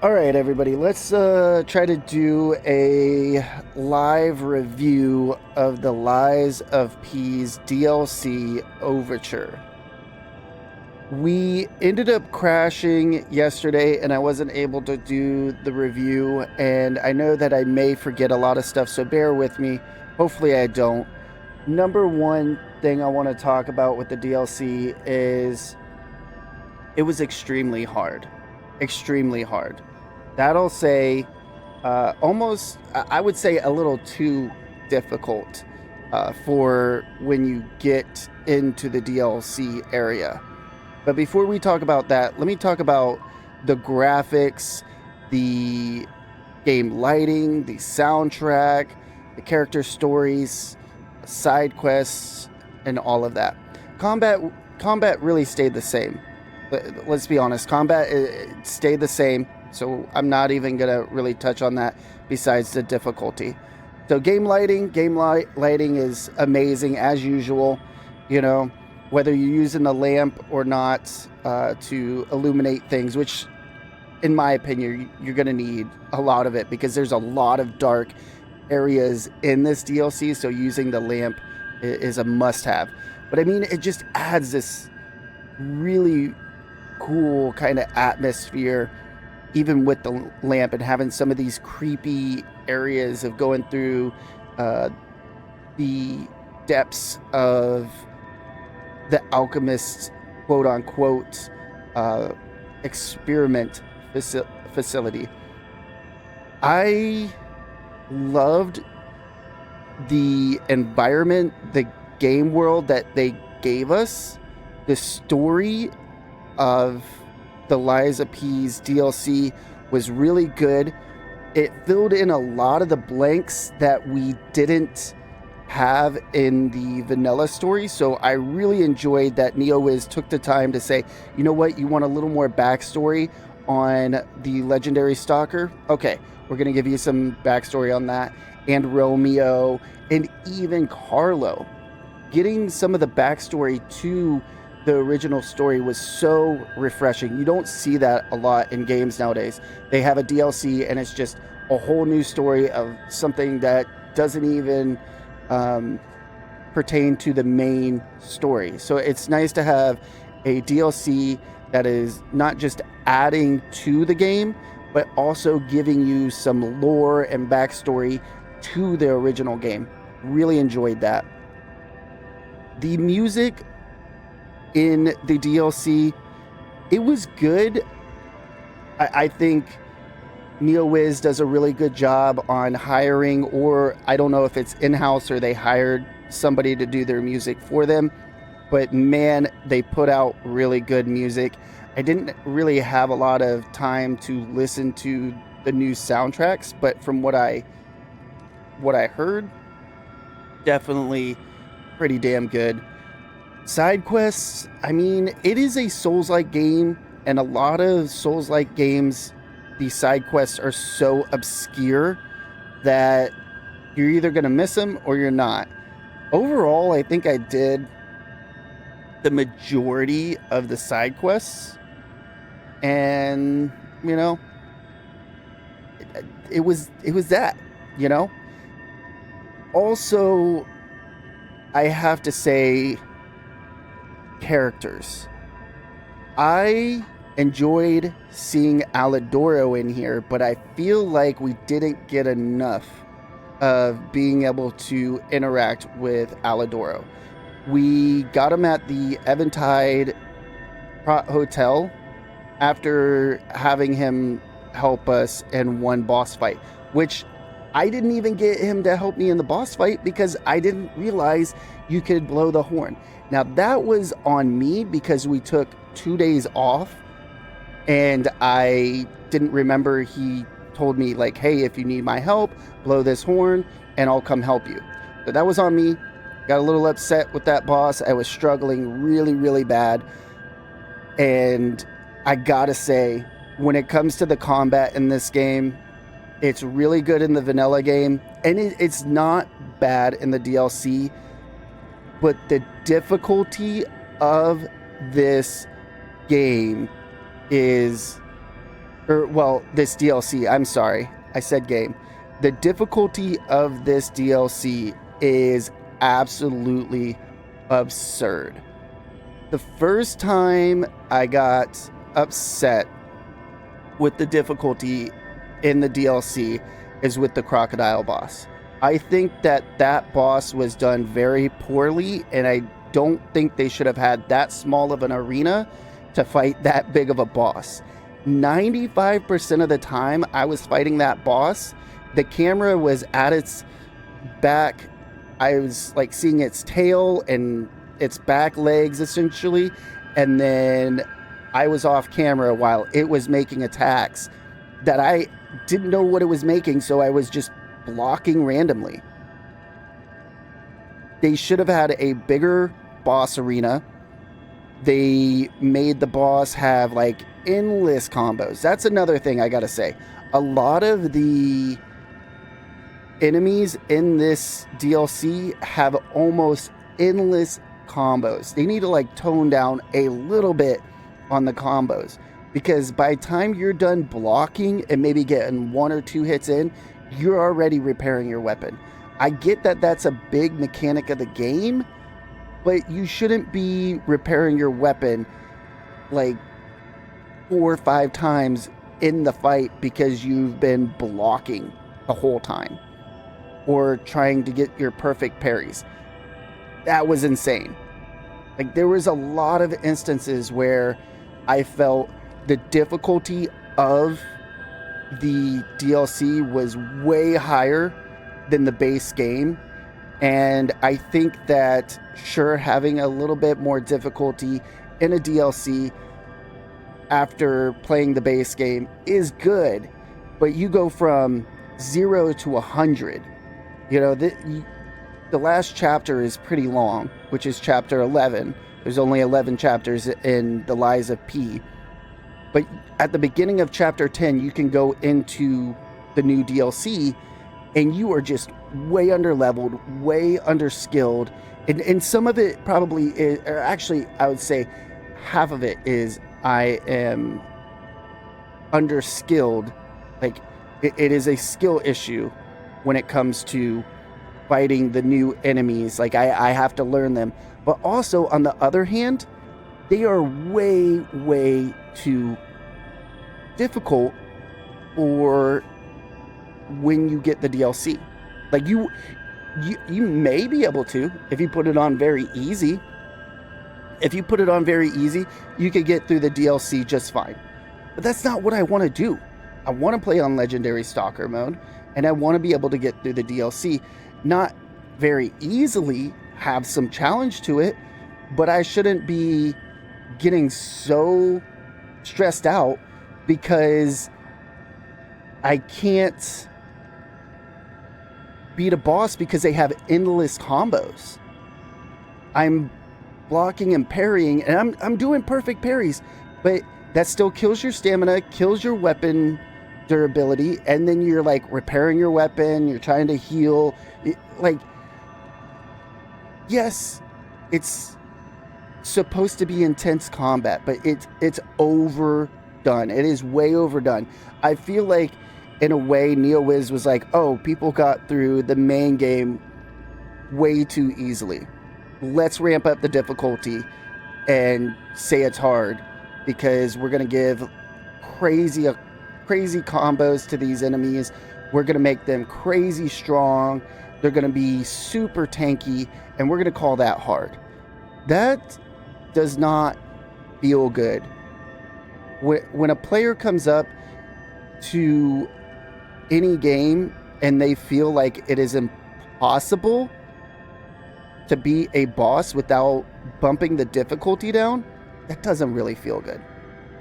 All right, everybody, let's try to do a live review of the Lies of P's DLC Overture. We ended up crashing yesterday, and I wasn't able to do the review, and I know that I may forget a lot of stuff, so bear with me. Hopefully I don't. Number one thing I want to talk about with the DLC is it was extremely hard. Extremely hard. That'll say almost, I would say, a little too difficult for when you get into the DLC area. But before we talk about that, let me talk about the graphics, the game lighting, the soundtrack, the character stories, side quests, and all of that. Combat really stayed the same. Let's be honest, combat stayed the same, so I'm not even gonna really touch on that besides the difficulty. So lighting is amazing as usual. You know, whether you're using the lamp or not to illuminate things, which in my opinion you're gonna need a lot of it because there's a lot of dark areas in this DLC, so using the lamp is a must-have. But I mean, it just adds this really cool kind of atmosphere, even with the lamp, and having some of these creepy areas of going through the depths of the alchemist's quote unquote experiment facility. I loved the environment, the game world that they gave us, the story of the Lies of P's DLC was really good. It filled in a lot of the blanks that we didn't have in the vanilla story, so I really enjoyed that NeoWiz took the time to say, you know what, you want a little more backstory on the legendary stalker? Okay, we're going to give you some backstory on that, and Romeo, and even Carlo. Getting some of the backstory to the original story was so refreshing. You don't see that a lot in games nowadays. They have a DLC and it's just a whole new story of something that doesn't even pertain to the main story. So it's nice to have a DLC that is not just adding to the game, but also giving you some lore and backstory to the original game. Really enjoyed that. The music in the DLC, it was good. I think NeoWiz does a really good job on hiring, or I don't know if it's in-house or they hired somebody to do their music for them, but man, they put out really good music. I didn't really have a lot of time to listen to the new soundtracks, but from what I heard, definitely pretty damn good. Side quests, I mean, it is a Souls-like game, and a lot of Souls-like games, the side quests are so obscure that you're either going to miss them or you're not. Overall, I think I did the majority of the side quests, and, you know, it was that, you know? Also, I have to say, characters. I enjoyed seeing Alidoro in here, but I feel like we didn't get enough of being able to interact with Alidoro. We got him at the Eventide Hotel after having him help us in one boss fight, which I didn't even get him to help me in the boss fight because I didn't realize you could blow the horn. Now, that was on me because we took 2 days off and I didn't remember he told me, like, hey, if you need my help, blow this horn and I'll come help you. So that was on me. Got a little upset with that boss. I was struggling really, really bad. And I gotta say, when it comes to the combat in this game, it's really good in the vanilla game, and it's not bad in the DLC, but the difficulty of this game is this DLC. I'm sorry, I said game. The difficulty of this DLC is absolutely absurd. The first time I got upset with the difficulty in the DLC is with the crocodile boss. I think that boss was done very poorly, and I don't think they should have had that small of an arena to fight that big of a boss. 95% of the time I was fighting that boss, the camera was at its back. I was like seeing its tail and its back legs essentially, and then I was off camera while it was making attacks that I didn't know what it was making, so I was just blocking randomly. They should have had a bigger boss arena. They made the boss have like endless combos. That's another thing I gotta say. A lot of the enemies in this DLC have almost endless combos. They need to like tone down a little bit on the combos, because by the time you're done blocking and maybe getting 1 or 2 hits in, you're already repairing your weapon. I get that that's a big mechanic of the game, but you shouldn't be repairing your weapon like 4 or 5 times in the fight because you've been blocking the whole time or trying to get your perfect parries. That was insane. Like, there was a lot of instances where I felt the difficulty of the DLC was way higher than the base game. And I think that, sure, having a little bit more difficulty in a DLC after playing the base game is good, but you go from 0 to 100. You know, the last chapter is pretty long, which is chapter 11. There's only 11 chapters in the Lies of P. But at the beginning of chapter 10, you can go into the new DLC, and you are just way underleveled, way underskilled. And some of it probably is, or actually, I would say half of it is I am underskilled. Like, it is a skill issue when it comes to fighting the new enemies. Like, I have to learn them. But also, on the other hand, they are way, way too difficult for when you get the DLC. Like, you may be able to, if you put it on very easy. If you put it on very easy, you could get through the DLC just fine. But that's not what I want to do. I want to play on Legendary Stalker mode, and I want to be able to get through the DLC. Not very easily, have some challenge to it, but I shouldn't be getting so stressed out because I can't beat a boss because they have endless combos. I'm blocking and parrying, and I'm doing perfect parries, but that still kills your stamina, kills your weapon durability, and then you're like repairing your weapon, you're trying to heal. Like, yes, it's supposed to be intense combat, but it's overdone. It is way overdone. I feel like, in a way, NeoWiz was like, oh, people got through the main game way too easily. Let's ramp up the difficulty and say it's hard, because we're going to give crazy combos to these enemies. We're going to make them crazy strong. They're going to be super tanky, and we're going to call that hard. That does not feel good. When a player comes up to any game and they feel like it is impossible to be a boss without bumping the difficulty down, that doesn't really feel good.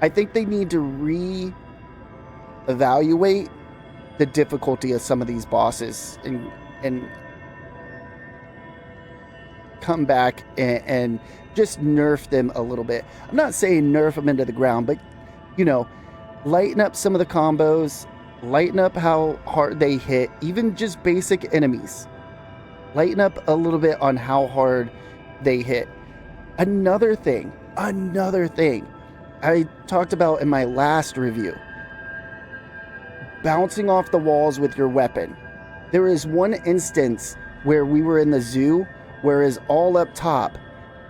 I think they need to re-evaluate the difficulty of some of these bosses and come back and just nerf them a little bit. I'm not saying nerf them into the ground, but, you know, lighten up some of the combos, lighten up how hard they hit, even just basic enemies. Lighten up a little bit on how hard they hit. Another thing I talked about in my last review bouncing off the walls with your weapon. There is one instance where we were in the zoo, where it's all up top,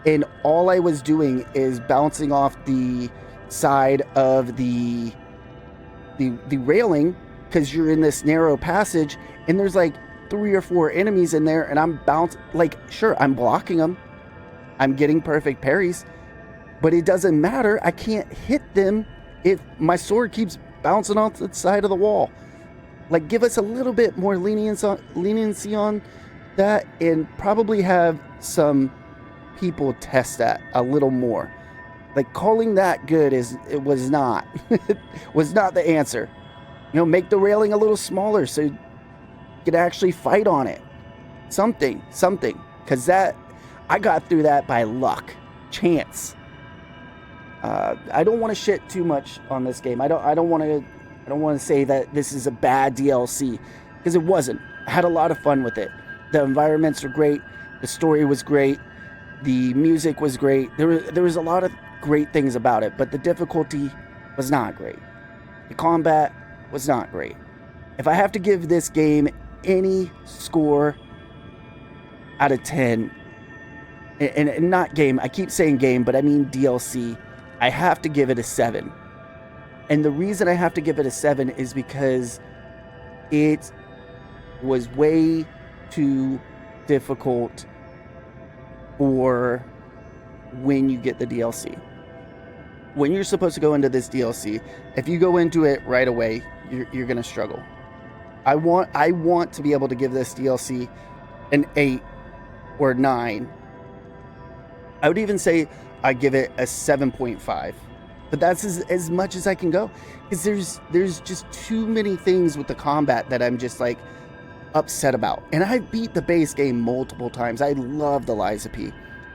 and all I was doing is bouncing off the side of the railing, because you're in this narrow passage, and there's like 3 or 4 enemies in there, and I'm sure, I'm blocking them, I'm getting perfect parries, but it doesn't matter. I can't hit them if my sword keeps bouncing off the side of the wall. Like, give us a little bit more leniency on that, and probably have some people test that a little more. Like, calling that good was not was not the answer. Make the railing a little smaller so you could actually fight on it. Something, because that, I got through that by luck, chance. I don't want to shit too much on this game. I don't want to say that this is a bad DLC, because it wasn't. I had a lot of fun with it. The environments were great. The story was great. The music was great. There was a lot of great things about it, but the difficulty was not great. The combat was not great. If I have to give this game any score out of 10, and not game, I keep saying game, but I mean DLC, I have to give it a 7. And the reason I have to give it a 7 is because it was way too difficult for when you get the DLC. When you're supposed to go into this DLC, if you go into it right away, you're gonna struggle. I want to be able to give this DLC an 8 or 9. I would even say I give it a 7.5. But that's as much as I can go, because there's just too many things with the combat that I'm just like upset about. And I've beat the base game multiple times. I love the Lies of P.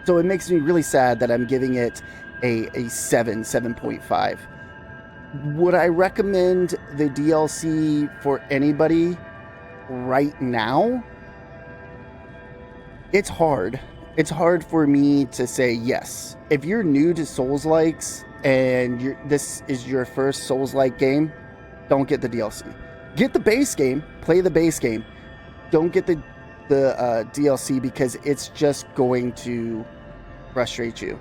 So it makes me really sad that I'm giving it a 7.5. Would I recommend the DLC for anybody right now? It's hard. It's hard for me to say yes. If you're new to Souls-likes and this is your first Souls-like game, don't get the DLC. Get the base game, play the base game. Don't get the DLC, because it's just going to frustrate you.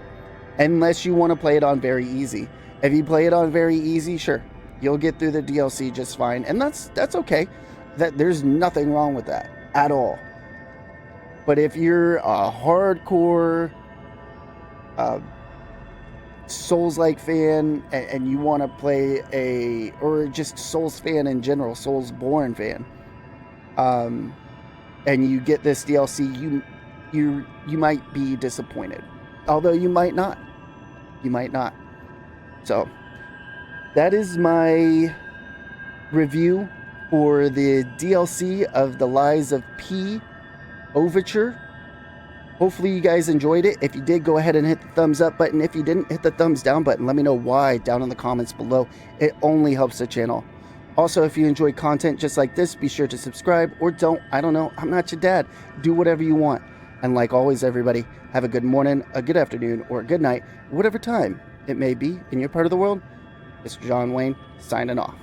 Unless you want to play it on very easy. If you play it on very easy, sure, you'll get through the DLC just fine, and that's okay. There's nothing wrong with that at all. But if you're a hardcore Souls-like fan and you want to play or just Souls fan in general, Soulsborne fan, and you get this DLC, you might be disappointed. Although you might not. So that is my review for the DLC of The Lies of P Overture. Hopefully you guys enjoyed it. If you did, go ahead and hit the thumbs up button. If you didn't, hit the thumbs down button. Let me know why down in the comments below. It only helps the channel. Also, if you enjoy content just like this, be sure to subscribe, or don't. I don't know. I'm not your dad. Do whatever you want. And like always, everybody, have a good morning, a good afternoon, or a good night, whatever time it may be in your part of the world. Mr. John Wayne, signing off.